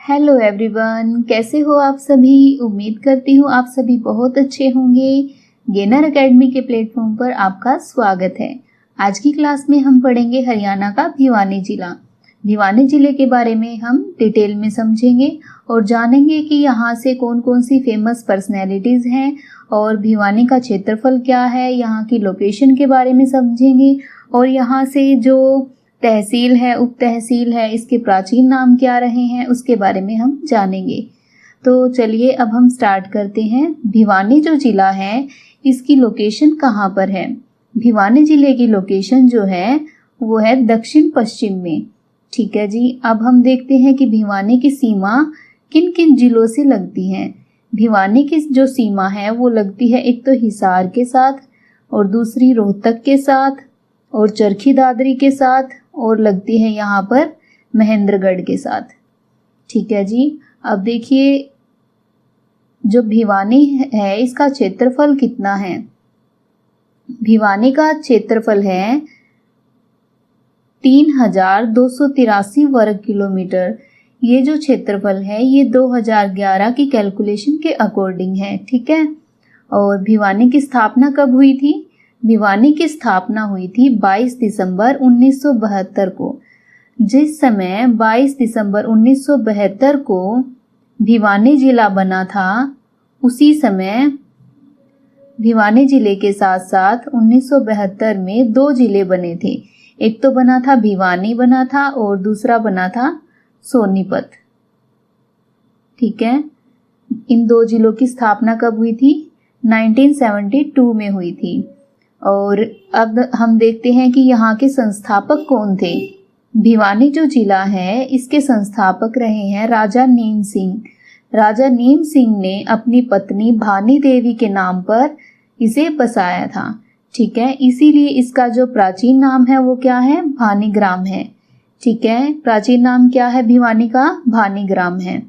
Hello everyone, कैसे हो आप सभी। उम्मीद करती हूँ आप सभी बहुत अच्छे होंगे। गेनर एकेडमी के प्लेटफॉर्म पर आपका स्वागत है। आज की क्लास में हम पढ़ेंगे हरियाणा का भिवानी जिला। भिवानी जिले के बारे में हम डिटेल में समझेंगे और जानेंगे कि यहाँ से कौन कौन सी फेमस पर्सनैलिटीज़ हैं और भिवानी का क्षेत्रफल क्या है, यहाँ की लोकेशन के बारे में समझेंगे और यहाँ से जो तहसील है, उप तहसील है, इसके प्राचीन नाम क्या रहे हैं उसके बारे में हम जानेंगे। तो चलिए अब हम स्टार्ट करते हैं। भिवानी जो ज़िला है इसकी लोकेशन कहाँ पर है। भिवानी ज़िले की लोकेशन जो है वो है दक्षिण पश्चिम में। ठीक है जी। अब हम देखते हैं कि भिवानी की सीमा किन किन जिलों से लगती है। भिवानी की जो सीमा है वो लगती है एक तो हिसार के साथ और दूसरी रोहतक के साथ और चरखी दादरी के साथ और लगती है यहाँ पर महेंद्रगढ़ के साथ। ठीक है जी। अब देखिए जो भिवानी है इसका क्षेत्रफल कितना है। भिवानी का क्षेत्रफल है 3283 वर्ग किलोमीटर। ये जो क्षेत्रफल है ये 2011 की कैलकुलेशन के अकॉर्डिंग है। ठीक है। और भिवानी की स्थापना कब हुई थी। भिवानी की स्थापना हुई थी 22 दिसंबर 1972 को। जिस समय 22 दिसंबर 1972 को भिवानी जिला बना था उसी समय भिवानी जिले के साथ साथ 1972 में 2 जिले बने थे। एक तो बना था भिवानी बना था और दूसरा बना था सोनीपत। ठीक है। इन 2 जिलों की स्थापना कब हुई थी 1972 में हुई थी। और अब हम देखते हैं कि यहाँ के संस्थापक कौन थे। भिवानी जो जिला है इसके संस्थापक रहे हैं राजा नीम सिंह। राजा नीम सिंह ने अपनी पत्नी भानी देवी के नाम पर इसे बसाया था। ठीक है। इसीलिए इसका जो प्राचीन नाम है वो क्या है, भानीग्राम है। ठीक है। प्राचीन नाम क्या है भिवानी का, भानीग्राम है।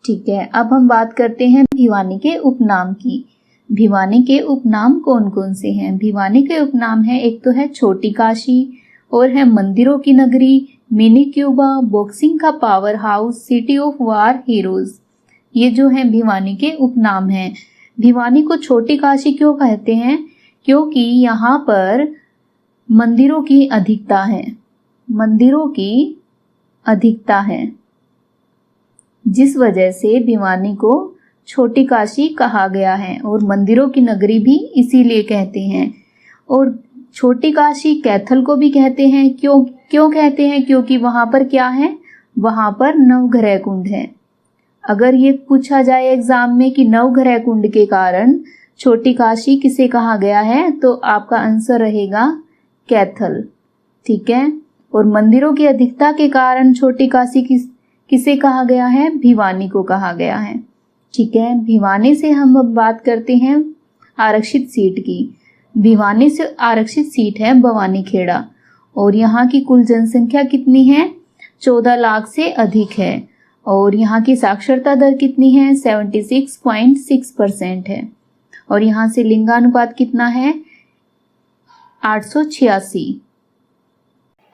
ठीक है। अब हम बात करते हैं भिवानी के उपनाम की। भिवानी के उपनाम कौन कौन से हैं। भिवानी के उपनाम है एक तो है छोटी काशी और है मंदिरों की नगरी, मिनी क्यूबा, बॉक्सिंग का power house, city of war heroes. ये जो है भिवानी के उपनाम हैं। भिवानी को छोटी काशी क्यों कहते हैं, क्योंकि यहाँ पर मंदिरों की अधिकता है। मंदिरों की अधिकता है जिस वजह से भिवानी को छोटी काशी कहा गया है और मंदिरों की नगरी भी इसीलिए कहते हैं। और छोटी काशी कैथल को भी कहते हैं। क्यों कहते हैं, क्योंकि वहाँ पर क्या है, वहाँ पर नवग्रह कुंड है। अगर ये पूछा जाए एग्जाम में कि नवग्रह कुंड के कारण छोटी काशी किसे कहा गया है तो आपका आंसर रहेगा कैथल। ठीक है। और मंदिरों की अधिकता के कारण छोटी काशी किसे कहा गया है, भिवानी को कहा गया है। ठीक है। भिवानी से हम अब बात करते हैं आरक्षित सीट की। भिवानी से आरक्षित सीट है बवानीखेड़ा और यहाँ की कुल जनसंख्या कितनी है, 14 लाख से अधिक है। और यहाँ की साक्षरता दर कितनी है, 76.6% है। और यहाँ से लिंगानुपात कितना है, 886।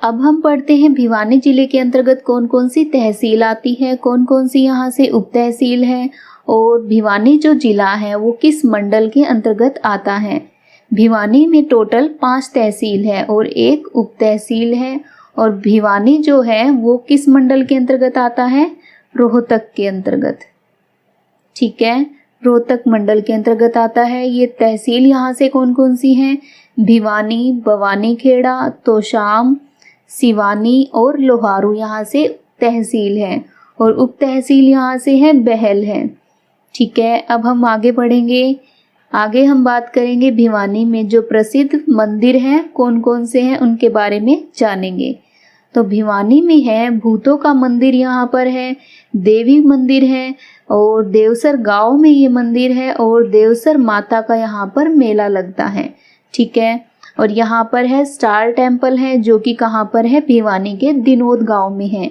अब हम पढ़ते हैं भिवानी जिले के अंतर्गत कौन कौन सी तहसील आती है, कौन कौन सी यहाँ से उप तहसील है और भिवानी जो जिला है वो किस मंडल के अंतर्गत आता है। भिवानी में टोटल 5 तहसील है और 1 उप तहसील है। और भिवानी जो है वो किस मंडल के अंतर्गत आता है, रोहतक के अंतर्गत। ठीक है। रोहतक मंडल के अंतर्गत आता है। ये तहसील यहाँ से कौन कौन सी हैं, भिवानी, बवानीखेड़ा, तोशाम, सिवानी और लोहारू यहाँ से तहसील है। और उप तहसील यहाँ से है बहल है। ठीक है। अब हम आगे बढ़ेंगे। आगे हम बात करेंगे भिवानी में जो प्रसिद्ध मंदिर हैं कौन कौन से हैं उनके बारे में जानेंगे। तो भिवानी में है भूतों का मंदिर, यहाँ पर है देवी मंदिर है और देवसर गांव में ये मंदिर है और देवसर माता का यहाँ पर मेला लगता है। ठीक है। और यहाँ पर है स्टार टेम्पल है जो कि कहाँ पर है, भिवानी के दिनोद गांव में है,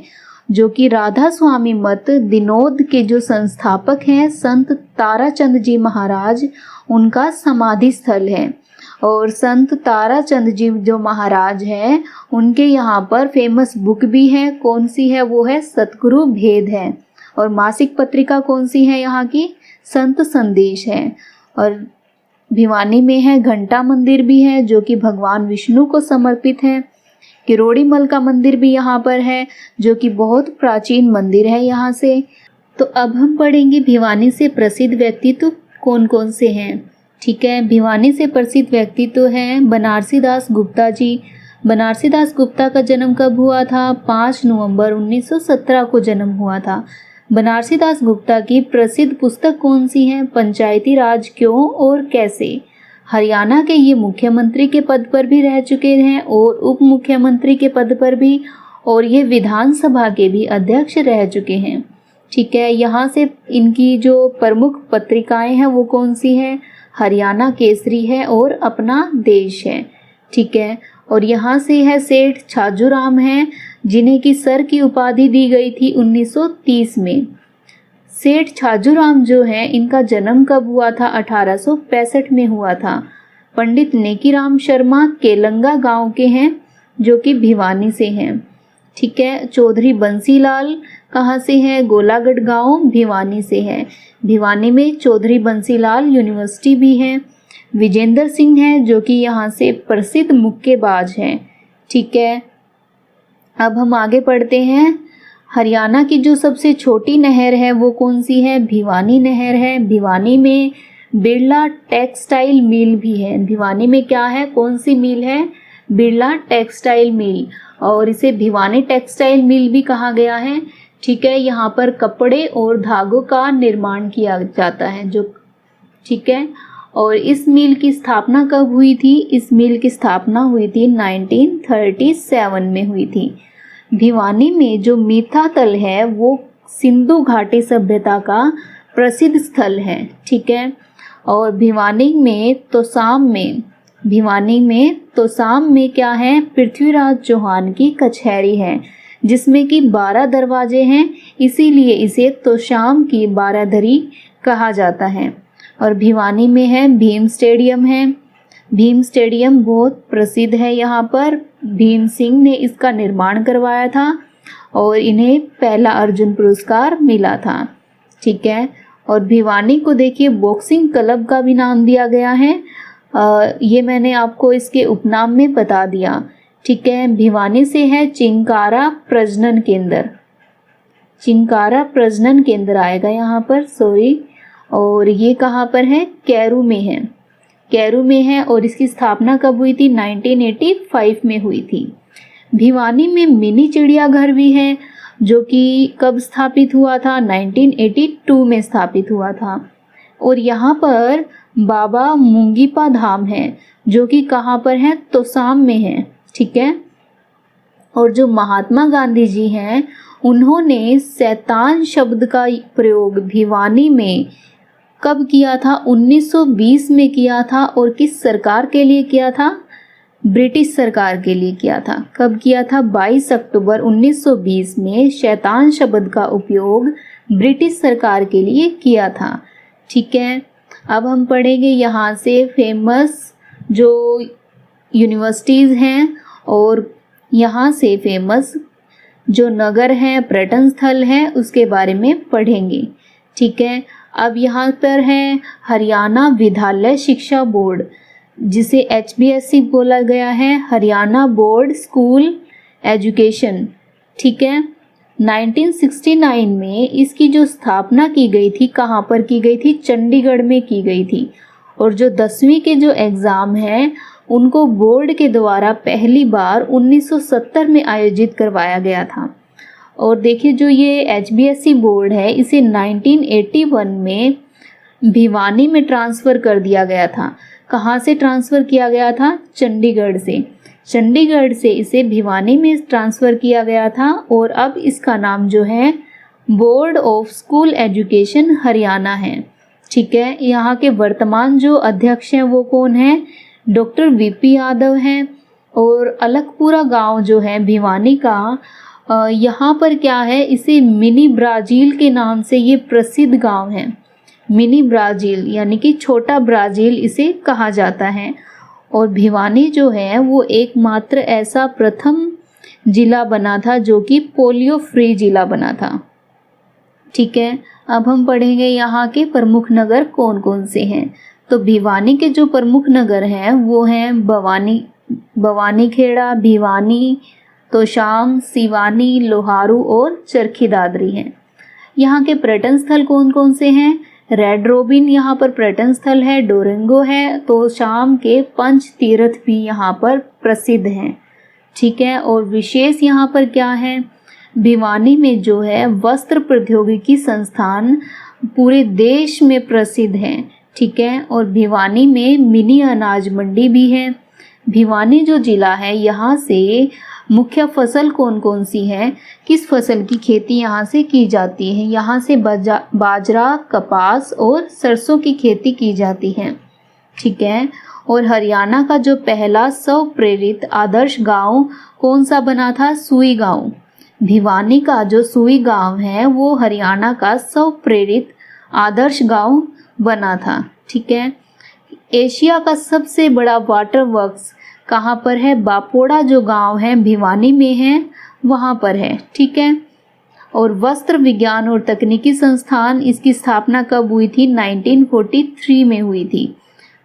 जो कि राधा स्वामी मत दिनोद के जो संस्थापक हैं संत ताराचंद जी महाराज, उनका समाधि स्थल है। और संत ताराचंद जी जो महाराज हैं उनके यहाँ पर फेमस बुक भी है। कौन सी है, वो है सतगुरु भेद है। और मासिक पत्रिका कौन सी है यहाँ की? संत संदेश है। और भिवानी में है घंटा मंदिर भी है जो कि भगवान विष्णु को समर्पित है। किरोड़ीमल का मंदिर भी यहाँ पर है जो कि बहुत प्राचीन मंदिर है यहाँ से। तो अब हम पढ़ेंगे भिवानी से प्रसिद्ध व्यक्तित्व कौन कौन से हैं। ठीक है, भिवानी से प्रसिद्ध व्यक्तित्व हैं बनारसी दास गुप्ता जी। बनारसी दास गुप्ता का जन्म कब हुआ था? 5 नवंबर 1917 को जन्म हुआ था। बनारसी दास गुप्ता की प्रसिद्ध पुस्तक कौन सी है? पंचायती राज क्यों और कैसे। हरियाणा के ये मुख्यमंत्री के पद पर भी रह चुके हैं और उप मुख्यमंत्री के पद पर भी, और ये विधानसभा के भी अध्यक्ष रह चुके हैं। ठीक है, यहाँ से इनकी जो प्रमुख पत्रिकाएं हैं वो कौन सी हैं? हरियाणा केसरी है और अपना देश है। ठीक है, और यहाँ से है सेठ छाजूराम हैं जिन्हें की सर की उपाधि दी गई थी 1930 में। सेठ छाजूराम जो है इनका जन्म कब हुआ था? 1865 में हुआ था। पंडित नेकीराम शर्मा केलंगा गांव के हैं जो कि भिवानी से हैं। ठीक है, चौधरी बंसीलाल कहाँ से है? गोलागढ़ गांव भिवानी से है। भिवानी में चौधरी बंसीलाल यूनिवर्सिटी भी है। विजेंद्र सिंह है जो कि यहाँ से प्रसिद्ध मुक्केबाज हैं। ठीक है, अब हम आगे पढ़ते हैं। हरियाणा की जो सबसे छोटी नहर है वो कौन सी है? भिवानी नहर है। भिवानी में बिरला टेक्सटाइल मिल भी है। भिवानी में क्या है? कौन सी मिल है? बिरला टेक्सटाइल मिल, और इसे भिवानी टेक्सटाइल मिल भी कहा गया है। ठीक है, यहाँ पर कपड़े और धागों का निर्माण किया जाता है जो, ठीक है। और इस मिल की स्थापना कब हुई थी? इस मिल की स्थापना हुई थी 1937 में हुई थी। भिवानी में जो मीठा तल है वो सिंधु घाटी सभ्यता का प्रसिद्ध स्थल है। ठीक है, और भिवानी में तोसाम में क्या है? पृथ्वीराज चौहान की कचहरी है जिसमें कि 12 दरवाजे हैं, इसीलिए इसे तोशाम की 12धरी कहा जाता है। और भिवानी में है भीम स्टेडियम है। भीम स्टेडियम बहुत प्रसिद्ध है। यहाँ पर भीम सिंह ने इसका निर्माण करवाया था और इन्हें पहला अर्जुन पुरस्कार मिला था। ठीक है, और भिवानी को देखिए बॉक्सिंग क्लब का भी नाम दिया गया है। ये मैंने आपको इसके उपनाम में बता दिया। ठीक है, भिवानी से है चिंकारा प्रजनन केंद्र। चिंकारा प्रजनन केंद्र आएगा यहाँ पर, सॉरी। और ये कहाँ पर है? कैरू में है। कैरू में है और इसकी स्थापना कब हुई थी? 1985 में हुई थी। भिवानी में मिनी चिड़ियाघर भी है जो कि कब स्थापित हुआ था? 1982 में स्थापित हुआ था। और यहाँ पर बाबा मुंगीपा धाम है जो कि कहाँ पर है? तोसाम में है। ठीक है, और जो महात्मा गांधी जी हैं उन्होंने शैतान शब्द का प्रयोग भिवानी में कब किया था? 1920 में किया था। और किस सरकार के लिए किया था? ब्रिटिश सरकार के लिए किया था। कब किया था? 22 अक्टूबर 1920 में शैतान शब्द का उपयोग ब्रिटिश सरकार के लिए किया था। ठीक है, अब हम पढ़ेंगे यहाँ से फेमस जो यूनिवर्सिटीज़ हैं और यहाँ से फेमस जो नगर हैं, पर्यटन स्थल हैं, उसके बारे में पढ़ेंगे। ठीक है, अब यहाँ पर है हरियाणा विद्यालय शिक्षा बोर्ड जिसे HBSC बोला गया है, हरियाणा बोर्ड स्कूल एजुकेशन। ठीक है, 1969 में इसकी जो स्थापना की गई थी, कहाँ पर की गई थी? चंडीगढ़ में की गई थी। और जो 10वीं के जो एग्ज़ाम हैं उनको बोर्ड के द्वारा पहली बार 1970 में आयोजित करवाया गया था। और देखिए जो ये HBSC बोर्ड है इसे 1981 में भिवानी में ट्रांसफ़र कर दिया गया था। कहाँ से ट्रांसफ़र किया गया था? चंडीगढ़ से। चंडीगढ़ से इसे भिवानी में ट्रांसफ़र किया गया था और अब इसका नाम जो है board of school education Haryana है। ठीक है, यहाँ के वर्तमान जो अध्यक्ष हैं वो कौन है? डॉक्टर VP यादव हैं। और अलकपुरा गांव जो है भिवानी का, यहाँ पर क्या है? इसे मिनी ब्राज़ील के नाम से ये प्रसिद्ध गांव है। मिनी ब्राज़ील यानी कि छोटा ब्राज़ील इसे कहा जाता है। और भिवानी जो है वो एकमात्र ऐसा प्रथम जिला बना था जो कि पोलियो फ्री जिला बना था। ठीक है, अब हम पढ़ेंगे यहाँ के प्रमुख नगर कौन कौन से हैं। तो भिवानी के जो प्रमुख नगर हैं वो हैं भवानीखेड़ा, भिवानी, तोशाम, सिवानी, लोहारू और चरखी दादरी हैं। यहाँ के पर्यटन स्थल कौन कौन से हैं? रेड रोबिन यहाँ पर पर्यटन स्थल है, डोरेंगो है, तोशाम के पंच तीर्थ भी यहाँ पर प्रसिद्ध हैं। ठीक है, और विशेष यहाँ पर क्या है? भिवानी में जो है वस्त्र प्रौद्योगिकी संस्थान पूरे देश में प्रसिद्ध है। ठीक है, और भिवानी में मिनी अनाज मंडी भी है। भिवानी जो जिला है यहाँ से मुख्य फसल कौन कौन सी है? किस फसल की खेती यहाँ से की जाती है? यहाँ से बाजरा, कपास और सरसों की खेती की जाती है। ठीक है, और हरियाणा का जो पहला स्व प्रेरित आदर्श गांव कौन सा बना था? सुई गांव। भिवानी का जो सुई गांव है वो हरियाणा का स्व प्रेरित आदर्श गांव बना था। ठीक है, एशिया का सबसे बड़ा वाटर वर्क्स कहाँ पर है? बापोड़ा जो गांव है भिवानी में है, वहाँ पर है। ठीक है, और वस्त्र विज्ञान और तकनीकी संस्थान, इसकी स्थापना कब हुई थी? 1943 में हुई थी।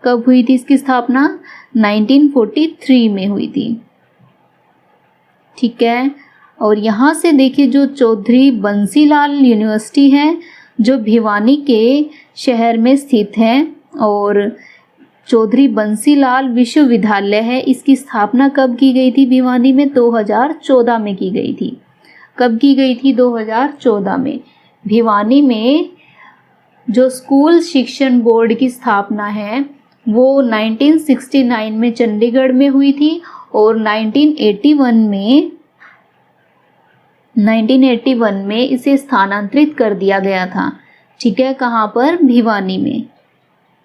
कब हुई थी इसकी स्थापना? 1943 में हुई थी। ठीक है, और यहाँ से देखिए जो चौधरी बंसीलाल यूनिवर्सिटी है जो भिवानी के शहर में स्थित है, और चौधरी बंसीलाल विश्वविद्यालय है, इसकी स्थापना कब की गई थी भिवानी में? 2014 में की गई थी। कब की गई थी? 2014 में। भिवानी में जो स्कूल शिक्षण बोर्ड की स्थापना है वो 1969 में चंडीगढ़ में हुई थी, और 1981 में इसे स्थानांतरित कर दिया गया था। ठीक है, कहाँ पर? भिवानी में।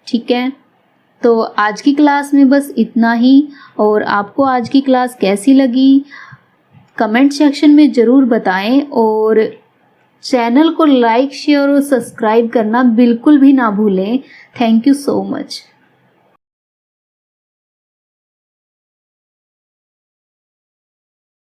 ठीक है, तो आज की क्लास में बस इतना ही, और आपको आज की क्लास कैसी लगी कमेंट सेक्शन में ज़रूर बताएं, और चैनल को लाइक, शेयर और सब्सक्राइब करना बिल्कुल भी ना भूलें। Thank you so much.